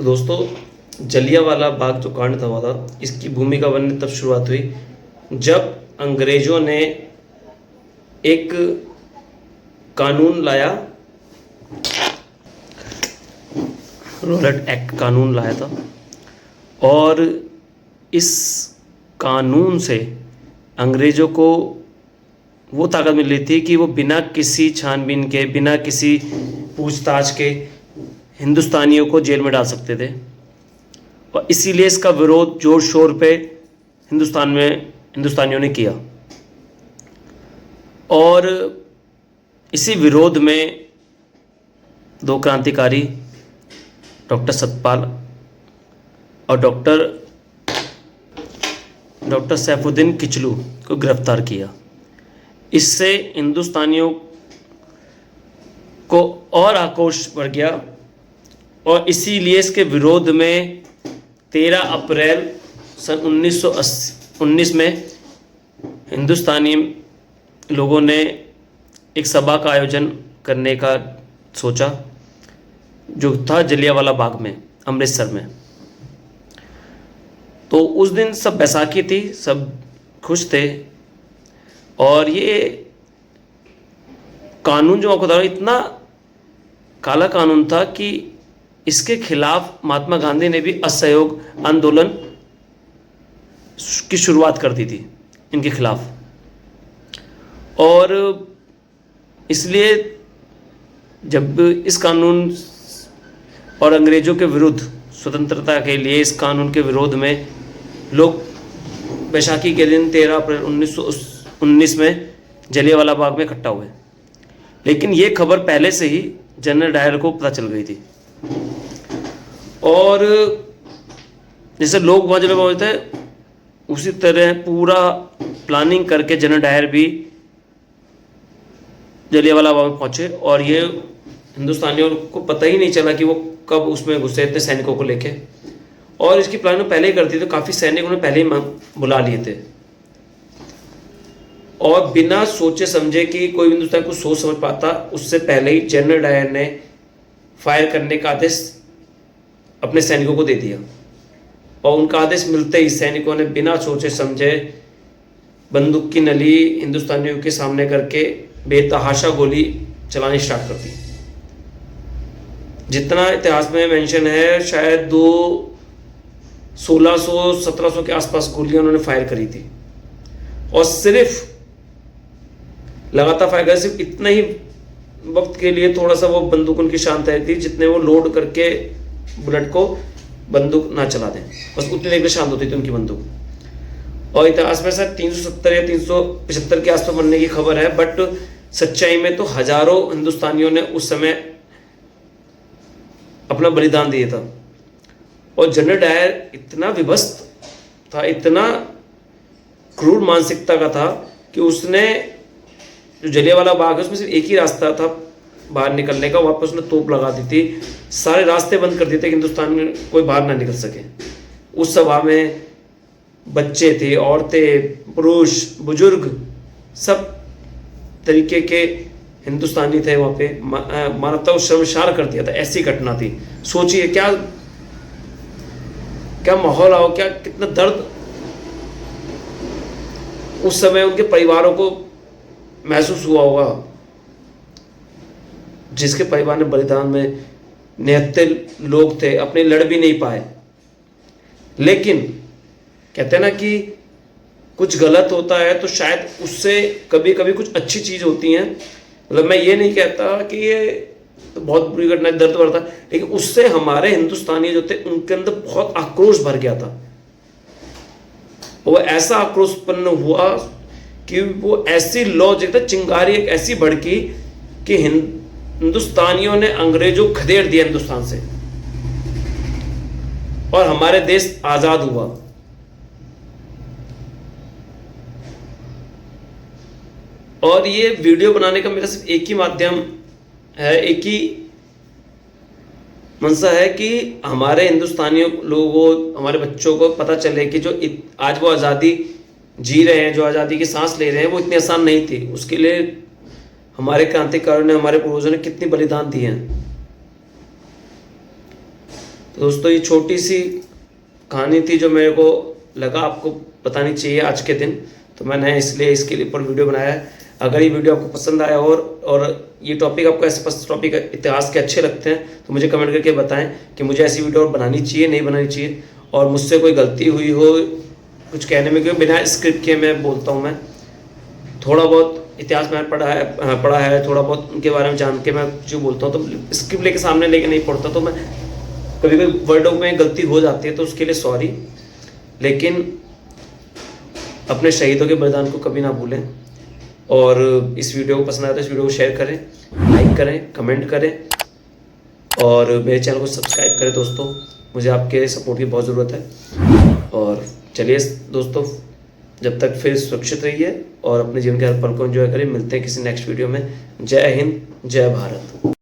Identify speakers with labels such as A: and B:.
A: तो दोस्तों, जलियांवाला बाग जो कांड हुआ था, इसकी भूमिका बनने तब शुरुआत हुई जब अंग्रेज़ों ने एक कानून लाया, रॉलेट एक्ट कानून लाया था। और इस कानून से अंग्रेज़ों को वो ताकत मिल रही थी कि वो बिना किसी छानबीन के, बिना किसी पूछताछ के हिंदुस्तानियों को जेल में डाल सकते थे। और इसीलिए इसका विरोध जोर शोर पे हिंदुस्तानियों ने किया। और इसी विरोध में दो क्रांतिकारी, डॉक्टर सतपाल और डॉक्टर सैफुद्दीन किचलू को गिरफ्तार किया। इससे हिंदुस्तानियों को और आक्रोश बढ़ गया और इसीलिए इसके विरोध में 13 अप्रैल सन 1919 में हिंदुस्तानी लोगों ने एक सभा का आयोजन करने का सोचा, जो था जलियांवाला बाग में, अमृतसर में। तो उस दिन सब बैसाखी थी, सब खुश थे। और ये कानून जो आपको बता रहा हूं, इतना काला कानून था कि इसके खिलाफ महात्मा गांधी ने भी असहयोग आंदोलन की शुरुआत कर दी थी इनके खिलाफ। और इसलिए जब इस कानून और अंग्रेज़ों के विरुद्ध, स्वतंत्रता के लिए इस कानून के विरोध में लोग बैसाखी के दिन 13 अप्रैल 1919 में जलियांवाला बाग में इकट्ठा हुए। लेकिन ये खबर पहले से ही जनरल डायर को पता चल गई थी। और जैसे लोग वहाँ जलियांवाला बाग थे, उसी तरह पूरा प्लानिंग करके जनरल डायर भी जलियांवाला बाग में पहुँचे। और ये हिंदुस्तानियों को पता ही नहीं चला कि वो कब उसमें घुसे थे सैनिकों को लेके। और इसकी प्लानिंग पहले ही कर दी, तो काफ़ी सैनिक उन्होंने पहले ही बुला लिए थे। और बिना सोचे समझे कि कोई हिंदुस्तान को सोच समझ पाता, उससे पहले ही जनरल डायर ने फायर करने का आदेश अपने सैनिकों को दे दिया। और उनका आदेश मिलते ही सैनिकों ने बिना सोचे समझे बंदूक की नली हिंदुस्तानियों के सामने करके बेतहाशा गोली चलानी स्टार्ट कर दी। जितना इतिहास में मेंशन है, शायद 1600-1700 के आसपास गोलियां उन्होंने फायर करी थी। और सिर्फ लगातार फायर कर, सिर्फ इतना ही वक्त के लिए थोड़ा सा वो बंदूक उनकी शांत थी, जितने वो लोड करके बुलेट को बंदूक ना चला दें, बस उतनी देर में शांत होती थी उनकी बंदूक। और इतिहास में सर 370 या 375 के आसपास बनने की खबर है, बट सच्चाई में तो हजारों हिंदुस्तानियों ने उस समय अपना बलिदान दिया था। और जनरल डायर इतना विभस्त था, इतना क्रूर मानसिकता का था कि उसने जो जलियांवाला बाग है उसमें सिर्फ एक ही रास्ता था बाहर निकलने का, वहाँ पर उसने तोप लगा दी थी, सारे रास्ते बंद कर दिए थे कि हिंदुस्तान में कोई बाहर ना निकल सके। उस सभा में बच्चे थे, औरतें, पुरुष, बुजुर्ग, सब तरीके के हिंदुस्तानी थे वहाँ पे। मानवता को शर्मसार कर दिया था, ऐसी घटना थी। सोचिए क्या माहौल आओ, क्या कितना दर्द उस समय उनके परिवारों को महसूस हुआ होगा, जिसके परिवार ने बलिदान में निहत्थे लोग थे, अपने लड़ भी नहीं पाए। लेकिन कहते हैं ना कि कुछ गलत होता है तो शायद उससे कभी कभी कुछ अच्छी चीज़ होती हैं। मतलब मैं ये नहीं कहता कि ये तो बहुत बुरी घटना, दर्द भरा था, लेकिन उससे हमारे हिंदुस्तानी जो थे उनके अंदर बहुत आक्रोश भर गया था। वो ऐसा आक्रोश उत्पन्न हुआ कि वो ऐसी लॉजिक था, चिंगारी एक ऐसी भड़की कि हिंदुस्तानियों ने अंग्रेजों को खदेड़ दिया हिंदुस्तान से, और हमारे देश आजाद हुआ। और ये वीडियो बनाने का मेरा सिर्फ एक ही माध्यम है, एक ही मंशा है कि हमारे हिंदुस्तानियों लोगों, हमारे बच्चों को पता चले कि जो आज वो आज़ादी जी रहे हैं, जो आज़ादी की सांस ले रहे हैं, वो इतनी आसान नहीं थी। उसके लिए हमारे क्रांतिकारियों ने, हमारे पूर्वजों ने कितनी बलिदान दिए हैं। तो दोस्तों ये छोटी सी कहानी थी जो मेरे को लगा आपको बतानी चाहिए आज के दिन, तो मैंने इसलिए इसके लिए ऊपर वीडियो बनाया है। अगर ये वीडियो आपको पसंद आया और ये टॉपिक आपको ऐसे टॉपिक इतिहास के अच्छे लगते हैं तो मुझे कमेंट करके बताएं कि मुझे ऐसी वीडियो बनानी चाहिए नहीं बनानी चाहिए, और मुझसे कोई गलती हुई हो कुछ कहने में, क्योंकि बिना स्क्रिप्ट के मैं बोलता हूँ। मैं थोड़ा बहुत इतिहास मैंने पढ़ा है थोड़ा बहुत उनके बारे में जान के मैं जो बोलता हूँ, तो स्क्रिप्ट लेके सामने लेके नहीं पढ़ता, तो मैं कभी कभी वर्डों में गलती हो जाती है, तो उसके लिए सॉरी। लेकिन अपने शहीदों के बलिदान को कभी ना भूलें, और इस वीडियो को पसंद आया तो इस वीडियो को शेयर करें, लाइक करें, कमेंट करें, और मेरे चैनल को सब्सक्राइब करें दोस्तों। मुझे आपके सपोर्ट की बहुत ज़रूरत है। और चलिए दोस्तों, जब तक फिर सुरक्षित रहिए और अपने जीवन के हर पल को एंजॉय करें। मिलते हैं किसी नेक्स्ट वीडियो में। जय हिंद, जय भारत।